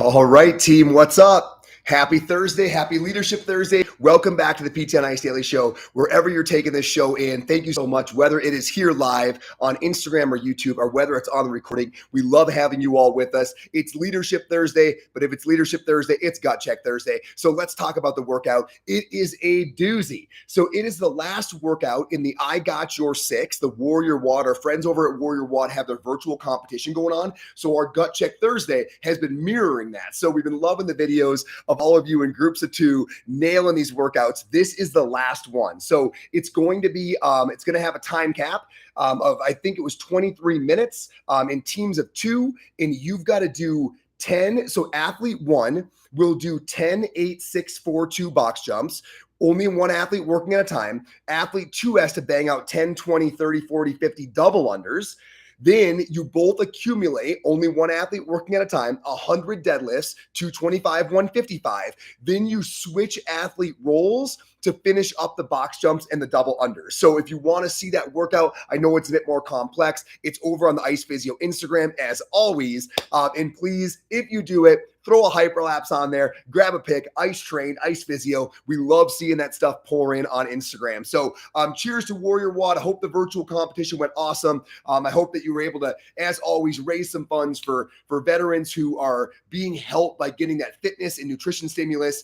All right, team, what's up? Happy Thursday. Happy Leadership Thursday. Welcome back to the PT on Ice Daily Show. Wherever you're taking this show in, thank you so much. Whether it is here live on Instagram or YouTube, or whether it's on the recording, we love having you all with us. It's Leadership Thursday, but if it's Leadership Thursday, it's Gut Check Thursday. So let's talk about the workout. It is a doozy. So it is the last workout in the I Got Your Six, the Warrior WOD. Our friends over at Warrior WOD have their virtual competition going on. So our Gut Check Thursday has been mirroring that. So we've been loving the videos of all of you in groups of two nailing these workouts. This is the last one. So it's going to be, it's going to have a time cap of, I think it was 23 minutes in teams of two, and you've got to do 10. So athlete one will do 10, 8, 6, 4, 2 box jumps. Only one athlete working at a time. Athlete two has to bang out 10, 20, 30, 40, 50 double unders. Then you both accumulate, only one athlete working at a time, 100 deadlifts, 225, 155. Then you switch athlete roles to finish up the box jumps and the double unders. So if you want to see that workout, I know it's a bit more complex. It's over on the Ice Physio Instagram as always. And please, if you do it, throw a hyperlapse on there, grab a pic, Ice Train, Ice Physio. We love seeing that stuff pour in on Instagram. So cheers to Warrior WOD. I hope the virtual competition went awesome. I hope that you were able to, as always, raise some funds for veterans who are being helped by getting that fitness and nutrition stimulus,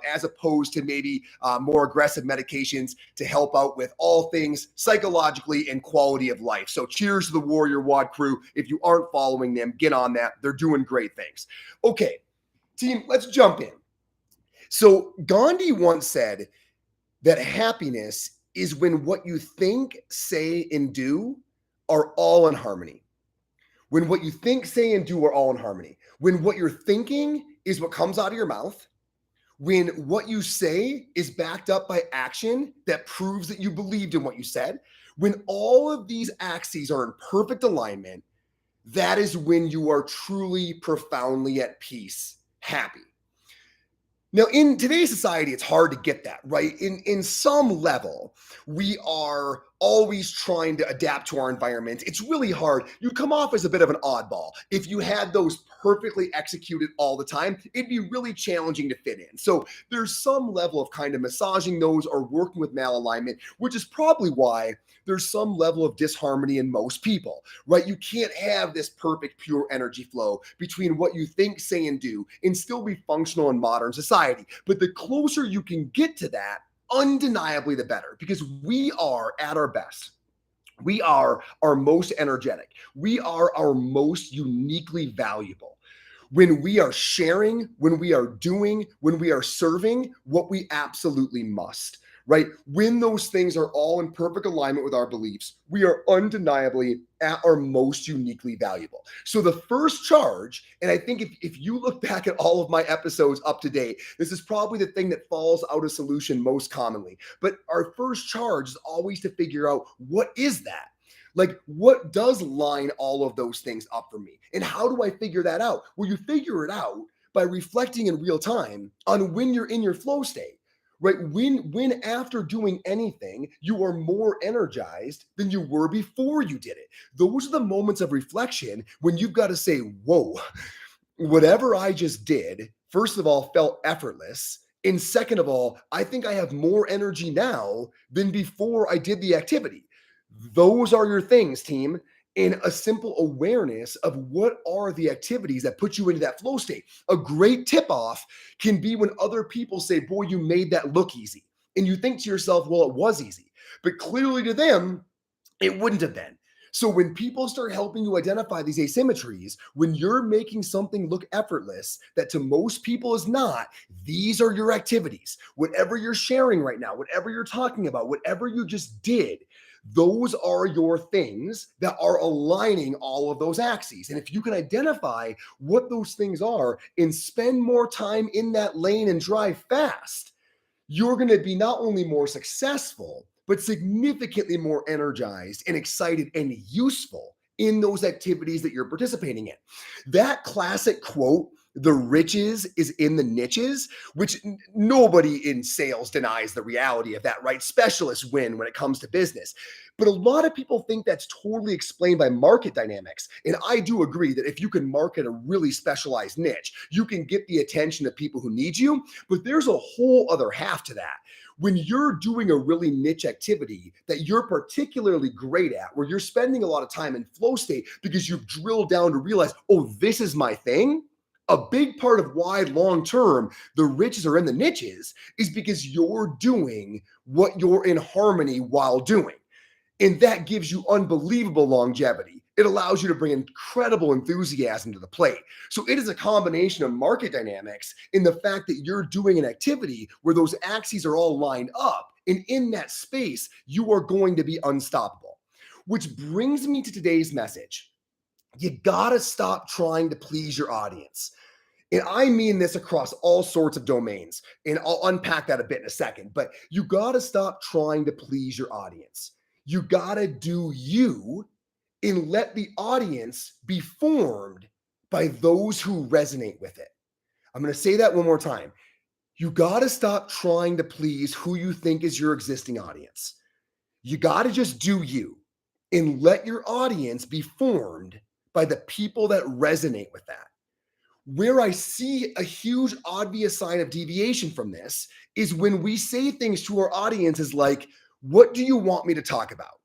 as opposed to maybe more aggressive medications to help out with all things psychologically and quality of life. So cheers to the Warrior WOD crew. If you aren't following them, get on that. They're doing great things. Okay. Team, let's jump in. So Gandhi once said that happiness is when what you think, say, and do are all in harmony. When what you think, say, and do are all in harmony. When what you're thinking is what comes out of your mouth. When what you say is backed up by action that proves that you believed in what you said. When all of these axes are in perfect alignment, that is when you are truly profoundly at peace. Happy. Now, in today's society, it's hard to get that, right? In some level, we are always trying to adapt to our environment. It's really hard. You come off as a bit of an oddball. If you had those perfectly executed all the time, it'd be really challenging to fit in. So there's some level of kind of massaging those or working with malalignment, which is probably why there's some level of disharmony in most people, right? You can't have this perfect, pure energy flow between what you think, say, and do and still be functional in modern society. But the closer you can get to that, undeniably the better, because we are at our best. We are our most energetic. We are our most uniquely valuable when we are sharing, when we are doing, when we are serving what we absolutely must, right? When those things are all in perfect alignment with our beliefs, we are undeniably at our most uniquely valuable. So the first charge, and I think if you look back at all of my episodes up to date, this is probably the thing that falls out of solution most commonly. But our first charge is always to figure out, what is that? Like, what does line all of those things up for me? And how do I figure that out? Well, you figure it out by reflecting in real time on when you're in your flow state. Right? When after doing anything, you are more energized than you were before you did it. Those are the moments of reflection when you've got to say, whoa, whatever I just did, first of all, felt effortless. And second of all, I think I have more energy now than before I did the activity. Those are your things, team. In a simple awareness of what are the activities that put you into that flow state. A great tip off can be when other people say, boy, you made that look easy. And you think to yourself, well, it was easy. But clearly to them, it wouldn't have been. So when people start helping you identify these asymmetries, when you're making something look effortless that to most people is not, these are your activities. Whatever you're sharing right now, whatever you're talking about, whatever you just did, those are your things that are aligning all of those axes. And if you can identify what those things are and spend more time in that lane and drive fast, you're going to be not only more successful, but significantly more energized and excited and useful in those activities that you're participating in. That classic quote The riches is in the niches, which nobody in sales denies the reality of that, right? Specialists win when it comes to business. But a lot of people think that's totally explained by market dynamics. And I do agree that if you can market a really specialized niche, you can get the attention of people who need you. But there's a whole other half to that. When you're doing a really niche activity that you're particularly great at, where you're spending a lot of time in flow state because you've drilled down to realize, oh, this is my thing. A big part of why long term the riches are in the niches is because you're doing what you're in harmony while doing. And that gives you unbelievable longevity. It allows you to bring incredible enthusiasm to the plate. So it is a combination of market dynamics in the fact that you're doing an activity where those axes are all lined up. And in that space, you are going to be unstoppable. Which brings me to today's message. You got to stop trying to please your audience. And I mean this across all sorts of domains. And I'll unpack that a bit in a second. But you got to stop trying to please your audience. You got to do you and let the audience be formed by those who resonate with it. I'm going to say that one more time. You got to stop trying to please who you think is your existing audience. You got to just do you and let your audience be formed by the people that resonate with that. Where I see a huge obvious sign of deviation from this is when we say things to our audiences like, what do you want me to talk about?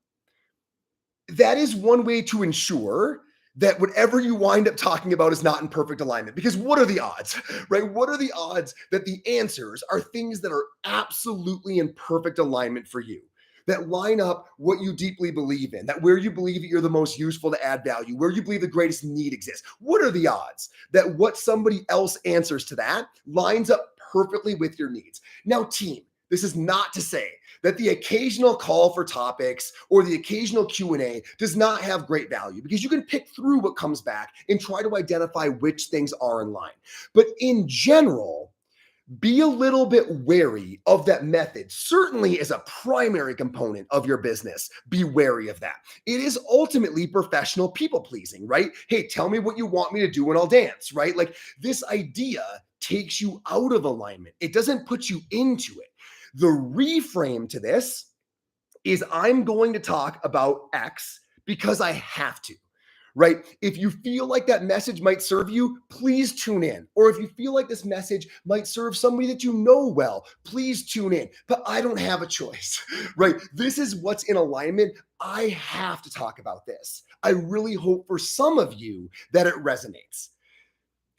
That is one way to ensure that whatever you wind up talking about is not in perfect alignment. Because what are the odds, right? What are the odds that the answers are things that are absolutely in perfect alignment for you? That line up what you deeply believe in, that where you believe that you're the most useful to add value, where you believe the greatest need exists. What are the odds that what somebody else answers to that lines up perfectly with your needs? Now, team, this is not to say that the occasional call for topics or the occasional Q&A does not have great value, because you can pick through what comes back and try to identify which things are in line. But in general, be a little bit wary of that method. Certainly as a primary component of your business, be wary of that. It is ultimately professional people pleasing, right? Hey, tell me what you want me to do and I'll dance, right? Like, this idea takes you out of alignment. It doesn't put you into it. The reframe to this is, I'm going to talk about X because I have to. Right? If you feel like that message might serve you, please tune in. Or if you feel like this message might serve somebody that you know well, please tune in. But I don't have a choice, right? This is what's in alignment. I have to talk about this. I really hope for some of you that it resonates.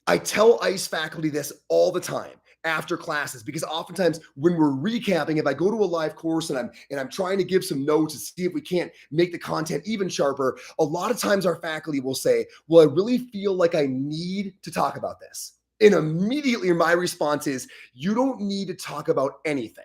I tell ICE faculty this all the time after classes, because oftentimes when we're recapping, if I go to a live course and I'm trying to give some notes to see if we can't make the content even sharper, a lot of times our faculty will say, well, I really feel like I need to talk about this. And immediately my response is, you don't need to talk about anything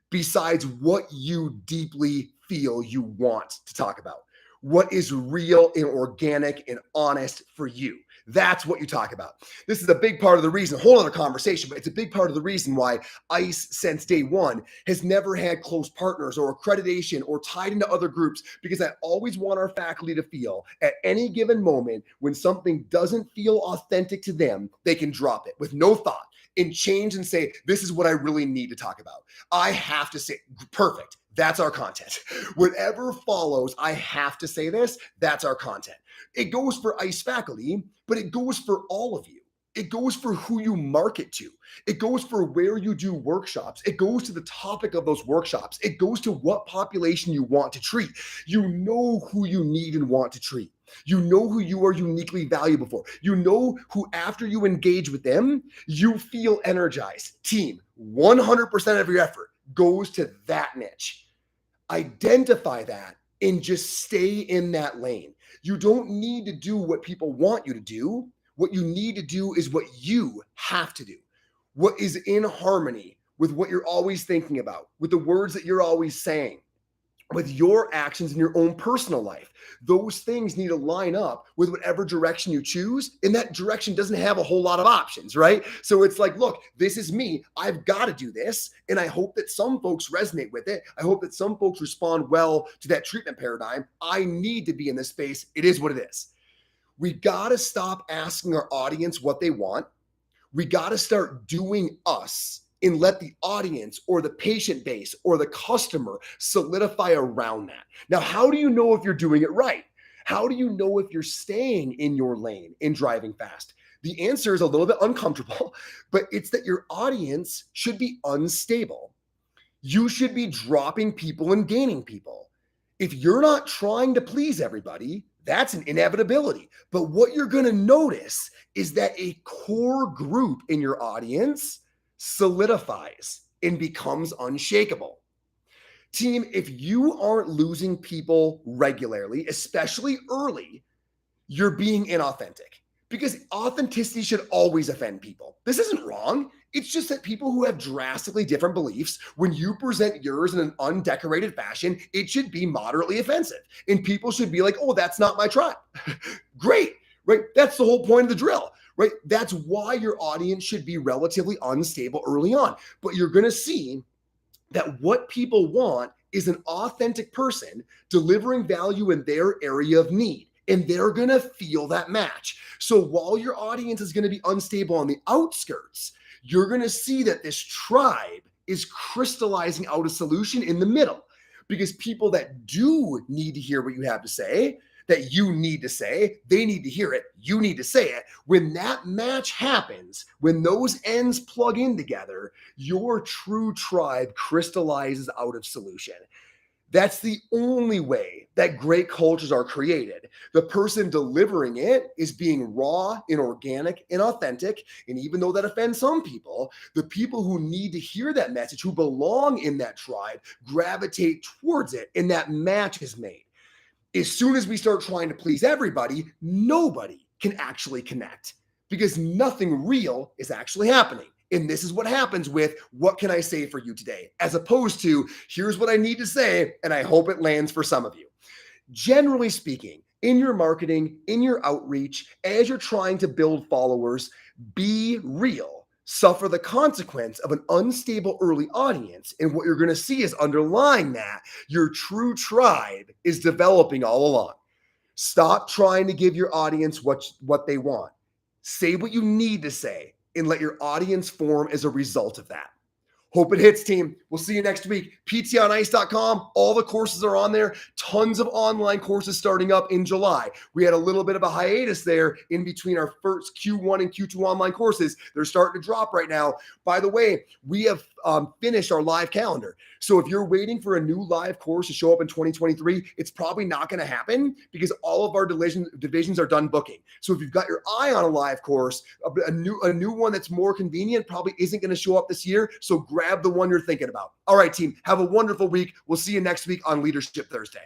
besides what you deeply feel you want to talk about. What is real and organic and honest for you. That's what you talk about. This is a big part of the reason, a whole other conversation, but it's a big part of the reason why ICE since day one has never had close partners or accreditation or tied into other groups, because I always want our faculty to feel at any given moment when something doesn't feel authentic to them, they can drop it with no thought and change and say, this is what I really need to talk about. I have to say, perfect. That's our content. Whatever follows, I have to say this, that's our content. It goes for ICE faculty, but it goes for all of you. It goes for who you market to. It goes for where you do workshops. It goes to the topic of those workshops. It goes to what population you want to treat. You know who you need and want to treat. You know who you are uniquely valuable for. You know who, after you engage with them, you feel energized. Team, 100% of your effort goes to that niche. Identify that and just stay in that lane. You don't need to do what people want you to do. What you need to do is what you have to do. What is in harmony with what you're always thinking about, with the words that you're always saying, with your actions in your own personal life. Those things need to line up with whatever direction you choose. And that direction doesn't have a whole lot of options, right? So it's like, look, this is me. I've got to do this. And I hope that some folks resonate with it. I hope that some folks respond well to that treatment paradigm. I need to be in this space. It is what it is. We got to stop asking our audience what they want. We got to start doing us and let the audience or the patient base or the customer solidify around that. Now, how do you know if you're doing it right? How do you know if you're staying in your lane and driving fast? The answer is a little bit uncomfortable, but it's that your audience should be unstable. You should be dropping people and gaining people. If you're not trying to please everybody, that's an inevitability. But what you're going to notice is that a core group in your audience solidifies and becomes unshakable. Team, if you aren't losing people regularly, especially early, you're being inauthentic, because authenticity should always offend people. This isn't wrong. It's just that people who have drastically different beliefs, when you present yours in an undecorated fashion, it should be moderately offensive. And people should be like, oh, that's not my tribe. Great, right? That's the whole point of the drill, right? That's why your audience should be relatively unstable early on. But you're going to see that what people want is an authentic person delivering value in their area of need. And they're going to feel that match. So while your audience is going to be unstable on the outskirts, you're going to see that this tribe is crystallizing out a solution in the middle, because people that do need to hear what you have to say, that you need to say, they need to hear it, you need to say it. When that match happens, when those ends plug in together, your true tribe crystallizes out of solution. That's the only way that great cultures are created. The person delivering it is being raw and organic and authentic. And even though that offends some people, the people who need to hear that message, who belong in that tribe, gravitate towards it, and that match is made. As soon as we start trying to please everybody, nobody can actually connect, because nothing real is actually happening. And this is what happens with what can I say for you today, as opposed to here's what I need to say, and I hope it lands for some of you. Generally speaking, in your marketing, in your outreach, as you're trying to build followers, be real. Suffer the consequence of an unstable early audience. And what you're going to see is underlying that, your true tribe is developing all along. Stop trying to give your audience what they want. Say what you need to say and let your audience form as a result of that. Hope it hits, team. We'll see you next week. PTOnice.com. All the courses are on there. Tons of online courses starting up in July. We had a little bit of a hiatus there in between our first Q1 and Q2 online courses. They're starting to drop right now. By the way, we have finished our live calendar. So if you're waiting for a new live course to show up in 2023, it's probably not going to happen, because all of our divisions are done booking. So if you've got your eye on a live course, a new one that's more convenient probably isn't going to show up this year. So grab the one you're thinking about. All right, team, have a wonderful week. We'll see you next week on Leadership Thursday.